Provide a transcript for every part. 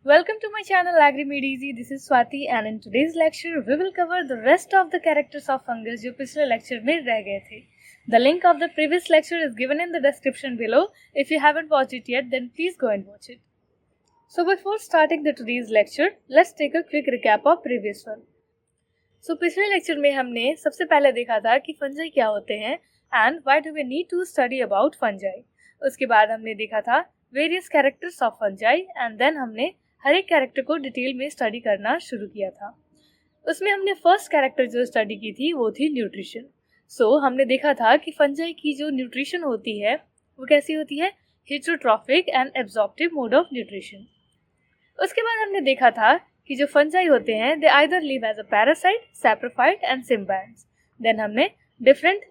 Welcome to my channel AgriMade Easy. This is Swati and in today's lecture we will cover the rest of the characters of fungus जो पिछले lecture में रह गए थे. The link of the previous lecture is given in the description below. If you haven't watched it yet, then please go and watch it. So before starting the today's lecture, let's take a quick recap of previous one. So पिछले lecture में हमने सबसे पहले देखा था कि fungi क्या होते हैं and why do we need to study about fungi. उसके बाद हमने देखा था various characters of fungi and then हमने हर एक कैरेक्टर को डिटेल में स्टडी करना शुरू किया था. उसमें हमने फर्स्ट कैरेक्टर जो स्टडी की थी वो थी न्यूट्रिशन. हमने देखा था कि फंजाई की जो न्यूट्रिशन होती है वो कैसी होती है, heterotrophic and absorptive mode of nutrition. उसके बाद हमने देखा था कि जो फंजाई होते हैं they either live as a parasite, saprophyte and symbionts. Then हमने डिफरेंट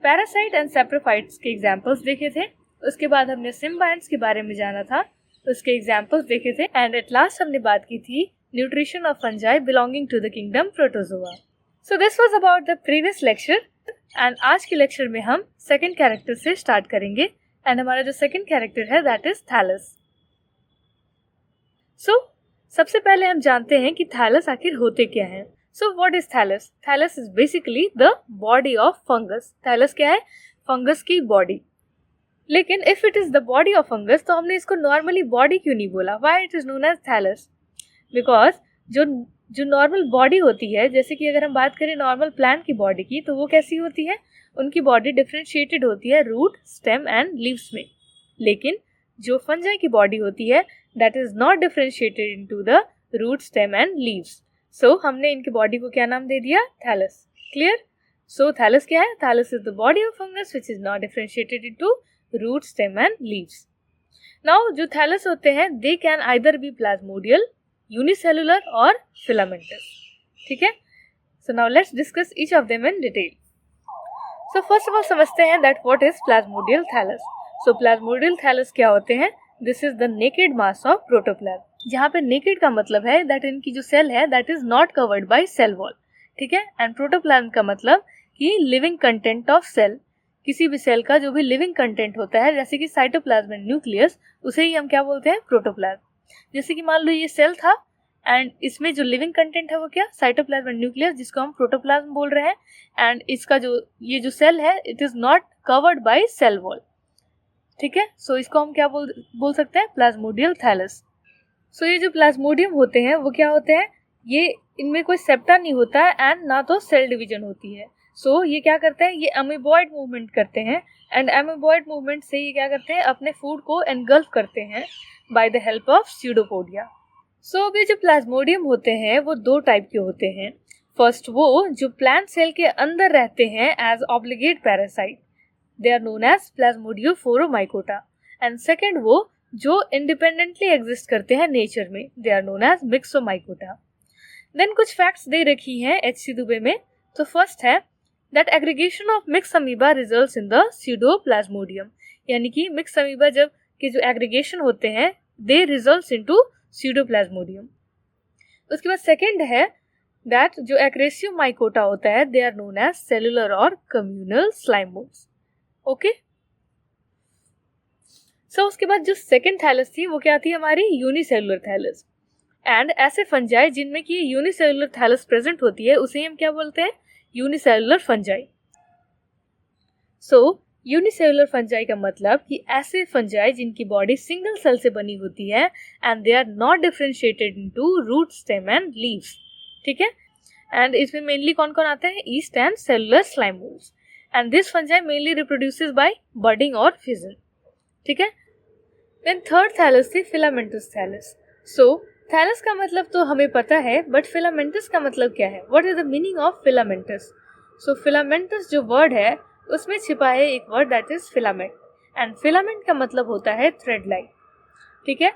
पैरासाइट एंड सैप्रोफाइट्स के एग्जांपल्स देखे थे. उसके बाद हमने सिम्बायंट्स के बारे में जाना था, उसके एग्जाम्पल्स देखे थे एंड एट लास्ट हमने बात की थी nutrition of fungi belonging to the kingdom protozoa. So this was about the previous lecture and आज के लेक्चर में हम सेकंड कैरेक्टर से स्टार्ट करेंगे एंड हमारा जो सेकंड कैरेक्टर है दैट इज थैलस. सबसे पहले हम जानते हैं कि थैलस आखिर होते क्या हैं. What is thallus? Thallus is basically the body of fungus. Thallus क्या है? फंगस की बॉडी. लेकिन if it is the body of fungus तो हमने इसको नॉर्मली बॉडी क्यों नहीं बोला? Why it is known as thallus? Because जो नॉर्मल बॉडी होती है, जैसे कि अगर हम बात करें नॉर्मल प्लांट की बॉडी की, तो वो कैसी होती है? उनकी बॉडी डिफरेंशिएटेड होती है रूट, स्टेम एंड लीव्स में. लेकिन जो फंजाई की बॉडी होती है that is not differentiated into the root, stem and leaves. हमने इनकी बॉडी को क्या नाम दे दिया? थैलस. क्लियर? थैलस क्या है? Thallus is the body of fungus which is not differentiated into root, stem and leaves. Now जो थैलस होते हैं they can either be plasmodial, unicellular और फिलामेंटस. ठीक है. Now let's discuss each of them in detail. First of all समझते हैं that what is plasmodial thallus. Plasmodial thallus क्या होते हैं? This is the naked mass of protoplasm. जहाँ पे नेकेड का मतलब है दैट इनकी जो सेल है that is not covered by cell wall. ठीक है. एंड प्रोटोप्लाज्म का मतलब कि लिविंग कंटेंट ऑफ सेल. किसी भी सेल का जो भी लिविंग कंटेंट होता है, जैसे कि साइटोप्लाज्म एंड न्यूक्लियस, उसे ही हम क्या बोलते हैं? प्रोटोप्लाज्म. जैसे कि मान लो ये सेल था एंड इसमें जो लिविंग कंटेंट है वो क्या? साइटोप्लाज्म एंड न्यूक्लियस, जिसको हम प्रोटोप्लाज्म बोल रहे हैं. एंड इसका जो सेल है it is not covered by cell wall. ठीक है. इसको हम क्या बोल सकते हैं? Plasmodial thallus. ये जो प्लाज्मोडियम होते हैं वो क्या होते हैं? ये इनमें कोई सेप्टा नहीं होता है एंड ना तो सेल डिवीजन होती है. ये क्या करते हैं? ये अमीबॉइड मूवमेंट करते हैं एंड अमीबॉइड मूवमेंट से ये क्या करते हैं? अपने फूड को एनगल्फ करते हैं by the help of pseudopodia. अभी जो प्लाज्मोडियम होते हैं वो दो टाइप के होते हैं. फर्स्ट वो जो प्लांट सेल के अंदर रहते हैं as obligate parasite, they are known as plasmodiophoromycota. And second वो जो इंडिपेंडेंटली एग्जिस्ट करते हैं नेचर में, they are known as myxomycota. Then कुछ फैक्ट्स दे रखी हैं HC दुबे में. फर्स्ट है that aggregation of mixed amoeba results in the pseudoplasmodium. यानी कि मिक्स अमीबा जब के जो एग्रीगेशन होते हैं they results into pseudoplasmodium. उसके बाद सेकेंड है that जो एक्रेसियो माइकोटा होता है they are known as cellular और communal slime molds. ओके. उसके बाद जो सेकेंड थैलस थी वो क्या थी? हमारी यूनिसेलुलर थैलस. एंड ऐसे फंजाई जिनमें कि यूनिसेलुलर थैलस प्रेजेंट होती है उसे हम क्या बोलते हैं? Unicellular fungi. यूनिसेलुलर फंजाई का मतलब कि ऐसे फंजाई जिनकी बॉडी सिंगल सेल से बनी होती है and they are not differentiated into root, stem and leaves. ठीक है. एंड इसमें मेनली कौन कौन आते हैं? Yeast and cellular slime moulds. And this fungi mainly reproduces by budding और फिजन. ठीक है. देन थर्ड थैलस थी फिलामेंटस थैलस. थैलस का मतलब तो हमें पता है, बट फिलामेंटस का मतलब क्या है? What is the meaning of filamentous? Filamentous जो वर्ड है उसमें छिपा है एक word that is filament. And filament का मतलब होता है थ्रेड लाइक. ठीक है.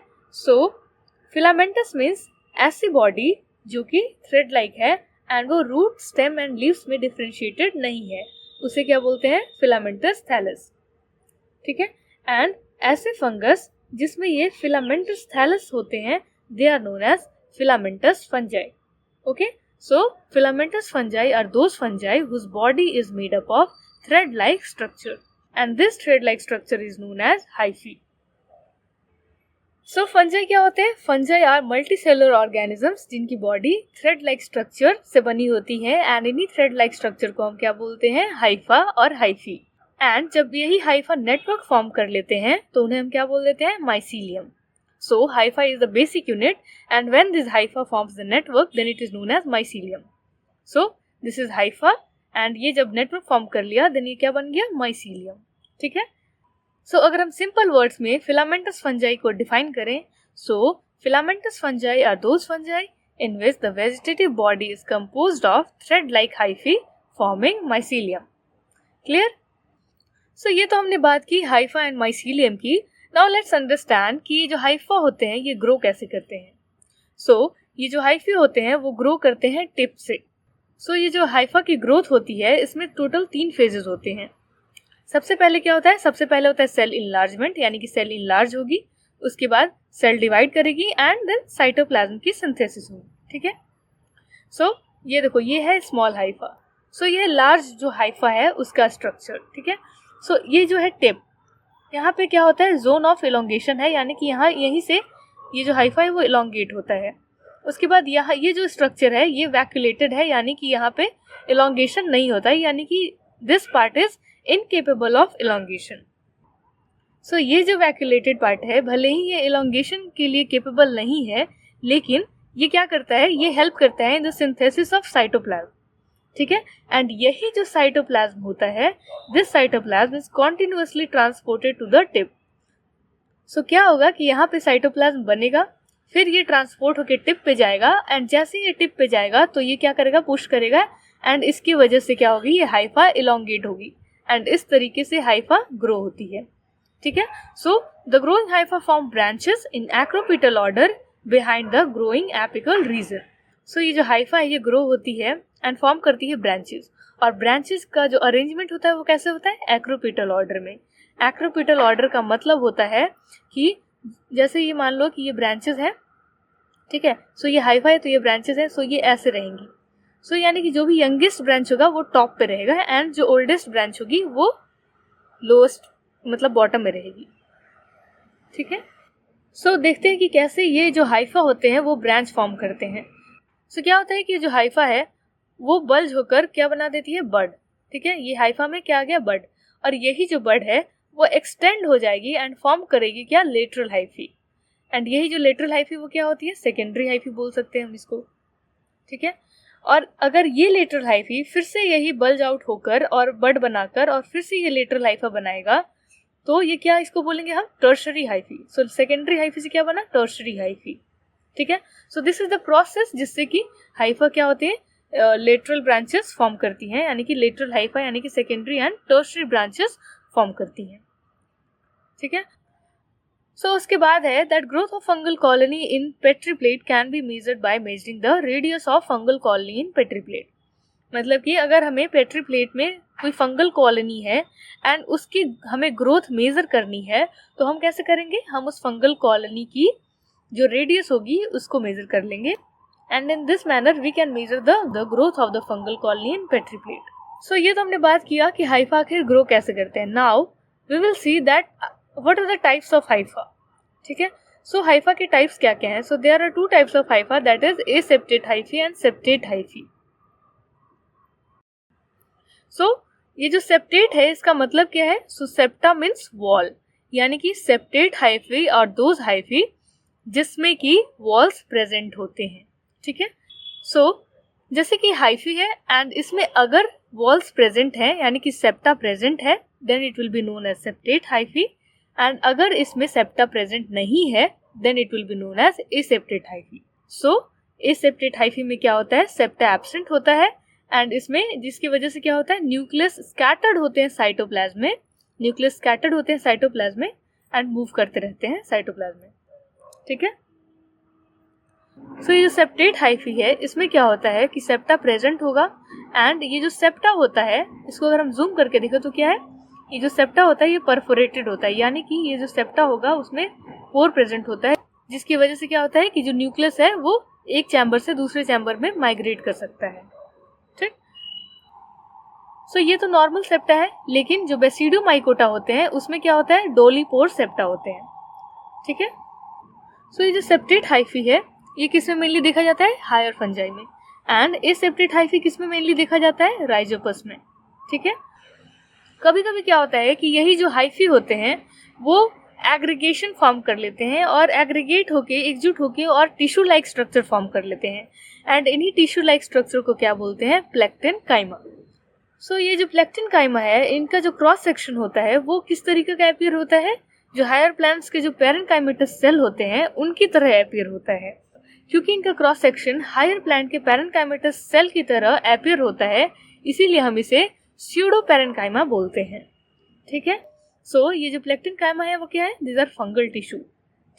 फिलामेंटस मीन्स ऐसी बॉडी जो कि थ्रेड लाइक है एंड वो रूट, स्टेम एंड लीव्स में डिफरेंशिएटेड नहीं है, उसे क्या बोलते हैं? Filamentous thallus. ठीक है. एंड ऐसे फंगस जिसमें ये फिलामेंटस थैलस होते हैं they are known as filamentous fungi. Okay, filamentous fungi are those fungi whose body is made up of thread-like structure, and this thread-like structure is known as hyphae. So fungi क्या होते हैं? Fungi are multicellular organisms जिनकी body thread like structure से बनी होती है and इन्हीं thread like structure को हम क्या बोलते हैं? हाइफा और हाइफी। एंड जब यही हाइफा नेटवर्क फॉर्म कर लेते हैं तो उन्हें हम क्या बोल देते हैं? Mycelium. So hypha is the basic unit and when this hypha forms the network then it is known as mycelium. So this is hypha and ये जब नेटवर्क फॉर्म कर लिया देन ये क्या बन गया? माइसीलियम। ठीक है। सो अगर हम सिंपल वर्ड्स में फिलामेंटस फंजाई को डिफाइन करें, so filamentous fungi are those fungi in which the vegetative body is composed of thread like hyphae forming mycelium. Clear? So ये तो हमने बात की हाइफा एंड माइसीलियम की। नाउ लेट्स अंडरस्टैंड कि ये जो हाइफा होते हैं ये ग्रो कैसे करते हैं। सो ये जो हाइफी होते हैं वो ग्रो करते हैं टिप से। सो ये जो हाइफा की ग्रोथ होती है इसमें टोटल 3 फेजेस होते हैं। सबसे पहले क्या होता है? सबसे पहले होता है सेल इनलार्जमेंट, यानी कि सेल इनलार्ज होगी, उसके बाद सेल डिवाइड करेगी एंड देन साइटोप्लाज्म की सिंथेसिस होगी। ठीक है। सो ये देखो ये है स्मॉल हाइफा। सो ये लार्ज जो हाइफा है उसका स्ट्रक्चर। ठीक है। सो ये जो है टिप, यहाँ पे क्या होता है? जोन ऑफ इलोंगेशन है, यानी कि यहाँ यहीं से ये जो हाइफा है वो इलोंगेट होता है। उसके बाद यहाँ ये जो स्ट्रक्चर है ये वैक्यूलेटेड है, यानी कि यहाँ पे इलोंगेशन नहीं होता है, यानी कि this part is incapable of elongation. So ये जो वैक्यूलेटेड पार्ट है भले ही ये इलोंगेशन के लिए केपेबल नहीं है, लेकिन ये क्या करता है? ये हेल्प करता है in the synthesis of cytoplasm. ठीक है। एंड यही जो साइटोप्लाज्म होता है, this cytoplasm is continuously transported to the tip. So क्या होगा कि यहाँ पे साइटोप्लाज्म बनेगा, फिर ये ट्रांसपोर्ट होकर टिप पे जाएगा एंड जैसे ये टिप पे जाएगा तो ये क्या करेगा? पुश करेगा एंड इसकी वजह से क्या होगी? ये हाइफा इलोंगेट होगी एंड इस तरीके से हाइफा ग्रो होती है। ठीक है। So the growing hypha form branches in acropetal order behind the growing apical region. So ये जो हाइफा है ये ग्रो होती है एंड फॉर्म करती है ब्रांचेस, और ब्रांचेस का जो अरेंजमेंट होता है वो कैसे होता है? एक्रोपिटल ऑर्डर में। एक्रोपिटल ऑर्डर का मतलब होता है कि जैसे ये मान लो कि ये ब्रांचेस है, ठीक है। सो ये हाइफा है तो ये ब्रांचेस है, सो ये ऐसे रहेंगी। सो यानी कि जो भी यंगेस्ट ब्रांच होगा वो टॉप पे रहेगा एंड जो ओल्डेस्ट ब्रांच होगी वो लोएस्ट मतलब बॉटम में रहेगी। ठीक है। सो देखते हैं कि कैसे ये जो हाइफा होते हैं वो ब्रांच फॉर्म करते हैं। सो क्या होता है कि जो हाइफा है वो बल्ज होकर क्या बना देती है? बड। ठीक है। ये हाइफा में क्या आ गया? बड। और यही जो बड है वो एक्सटेंड हो जाएगी एंड फॉर्म करेगी क्या? Lateral hyphae. एंड यही जो लेटरल हाइफी वो क्या होती है? सेकेंडरी हाइफी बोल सकते हैं हम इसको। ठीक है। और अगर ये लेटरल हाइफी फिर से यही बल्ज आउट होकर और बड बनाकर और फिर से ये लेटरल हाइफा बनाएगा तो ये क्या इसको बोलेंगे हम? Tertiary hyphae. So secondary hyphae से क्या बना? Tertiary hyphae. ठीक है। सो दिस इज द प्रोसेस जिससे कि हाइफा क्या होते हैं? लेटरल ब्रांचेस फॉर्म करती हैं, यानी कि लेटरल हाइफा यानी कि secondary and tertiary branches form करती हैं। ठीक है। सो उसके बाद है that growth of fungal colony in petri plate can be measured by measuring the radius of fungal colony in petri plate. मतलब कि अगर हमें पेट्री प्लेट में कोई फंगल कॉलोनी है एंड उसकी हमें ग्रोथ मेजर करनी है तो हम कैसे करेंगे? हम उस फंगल कॉलोनी की जो रेडियस होगी उसको मेजर कर लेंगे and in this manner we can measure the growth of the fungal colony in petri plate. So ये तो हमने बात किया कि हाइफा आखिर ग्रो कैसे करते हैं। Now we will see that what are the types of hypha. ठीक है। सो हाइफा के टाइप्स क्या क्या हैं? So there are 2 types of hypha, that is aseptate hyphae and septate hyphae. So ये जो सेप्टेट है इसका मतलब क्या है? सो सेप्टा मीन्स वॉल, यानी कि सेप्टेट हाइफी और दोज हाइफी जिसमें कि वॉल्स प्रेजेंट होते हैं। ठीक है। सो जैसे कि हाइफी है एंड इसमें अगर वॉल्स प्रेजेंट है यानी कि सेप्टा प्रेजेंट है then it will be known as septate hyphae, and अगर इसमें सेप्टा प्रेजेंट नहीं है then it will be known as aseptate hyphae. So aseptate hyphae में क्या होता है? सेप्टा एब्सेंट होता है एंड इसमें जिसकी वजह से क्या होता है? न्यूक्लियस स्कैटर्ड होते हैं साइटोप्लाज्म में, न्यूक्लियस स्कैटर्ड होते हैं साइटोप्लाज्म में एंड मूव करते रहते हैं साइटोप्लाज्म में। ठीक है। सो ये जो सेप्टेट हाइफी है इसमें क्या होता है कि सेप्टा प्रेजेंट होगा एंड ये जो सेप्टा होता है इसको अगर हम जूम करके देखें तो क्या है? ये जो सेप्टा होता है ये परफोरेटेड होता है, यानी कि ये जो सेप्टा होगा उसमें पोर प्रेजेंट होता है जिसकी वजह से क्या होता है कि जो न्यूक्लियस है वो एक चैम्बर से दूसरे चैम्बर में माइग्रेट कर सकता है। ठीक। सो ये तो नॉर्मल सेप्टा है, लेकिन जो बेसिडोमाइकोटा होते हैं उसमें क्या होता है? डोलीपोर सेप्टा होते हैं। ठीक है। सो ये जो सेप्टेट हाइफी है ये किस में मेनली देखा जाता है, हायर फंजाई में, एंड एसेप्टेट हाइफी किस में मेनली देखा जाता है, राइजोपस में। ठीक है, कभी कभी क्या होता है कि यही जो हाइफी होते हैं वो एग्रीगेशन फॉर्म कर लेते हैं और एग्रीगेट होके, एकजुट होके और टिश्यू लाइक स्ट्रक्चर फॉर्म कर लेते हैं, एंड इन्हीं टिश्यू लाइक स्ट्रक्चर को क्या बोलते हैं, प्लेक्टन काइमा। सो ये जो प्लेक्टन काइमा है इनका जो क्रॉस सेक्शन होता है वो किस तरीके का अपीयर होता है, जो हायर प्लांट्स के जो पैरेनकाइमेटस सेल होते हैं उनकी तरह अपीयर होता है। क्योंकि इनका क्रॉस सेक्शन हायर प्लांट के पैरेनकाइमेटस सेल की तरह अपीयर होता है, इसीलिए हम इसे स्यूडो पैरेनकाइमा बोलते हैं। ठीक है, सो ये जो प्लेक्टन काइमा है वो क्या है, दिस आर फंगल टिश्यू।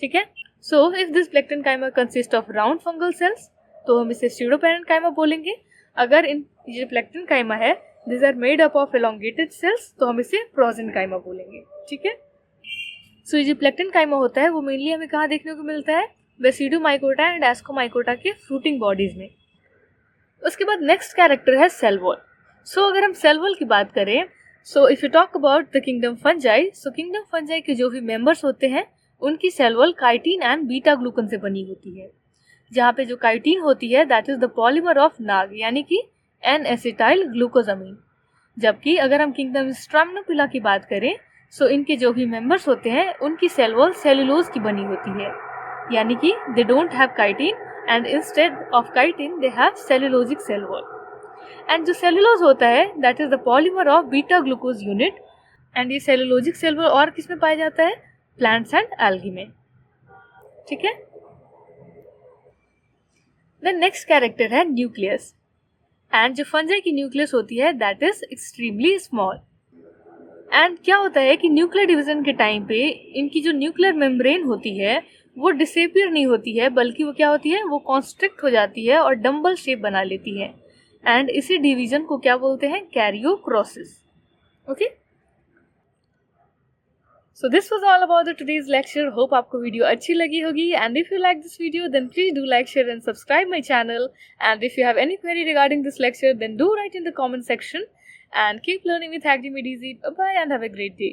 ठीक है, so if this plectenchyma consist of round fungal cells तो हम इसे स्यूडो पैरेनकाइमा बोलेंगे। अगर इन ये जो प्लेक्टन काइमा है this are made up of elongated cells तो हम इसे प्रोजेनकाइमा बोलेंगे। ठीक है, सो ये जो प्लेक्टन काइमा होता है वो मेनली हमें कहाँ देखने को मिलता है, बेसिडोमाइकोटा एंड एस्कोमाइकोटा के फ्रूटिंग बॉडीज में। उसके बाद नेक्स्ट कैरेक्टर है सेल वॉल। सो अगर हम सेल वॉल की बात करें, so if you talk about the kingdom fungi, so kingdom fungi के जो भी मेंबर्स होते हैं उनकी cell wall chitin and beta glucan से बनी होती है, जहाँ पे जो काइटिन होती है that is the polymer of NAG यानी कि एन एसिटाइल ग्लूकोजामीन। जबकि अगर हम किंगडम स्ट्रामनोपिला की बात करें सो इनके जो भी मेंबर्स होते हैं उनकी सेल वॉल सेलुलोज की बनी होती है, यानी कि they don't have chitin and instead of chitin they have cellulosic cell wall. And जो सेलुलोज होता है that is the polymer of beta glucose unit, and ये सेलुलोजिक सेल वॉल और किस में पाया जाता है, प्लांट्स एंड एल्गी में। ठीक है, द नेक्स्ट कैरेक्टर है न्यूक्लियस, एंड जो फंजाई की न्यूक्लियस होती है that is extremely small. And क्या होता है कि न्यूक्लियर डिवीजन के टाइम पे इनकी जो न्यूक्लियर मेम्ब्रेन होती है वो डिसअपीयर नहीं होती है, बल्कि वो क्या होती है, वो कॉन्स्ट्रिक्ट हो जाती है और डम्बल शेप बना लेती है, एंड इसी डिवीजन को क्या बोलते हैं, karyochorisis. Okay, so this was all about the today's lecture. Hope आपको वीडियो अच्छी लगी होगी, and if you like this video then please do like, share and subscribe my channel, and if you have any query regarding this lecture then do write in the comment section, and keep learning with Academy DZ. Bye bye and have a great day.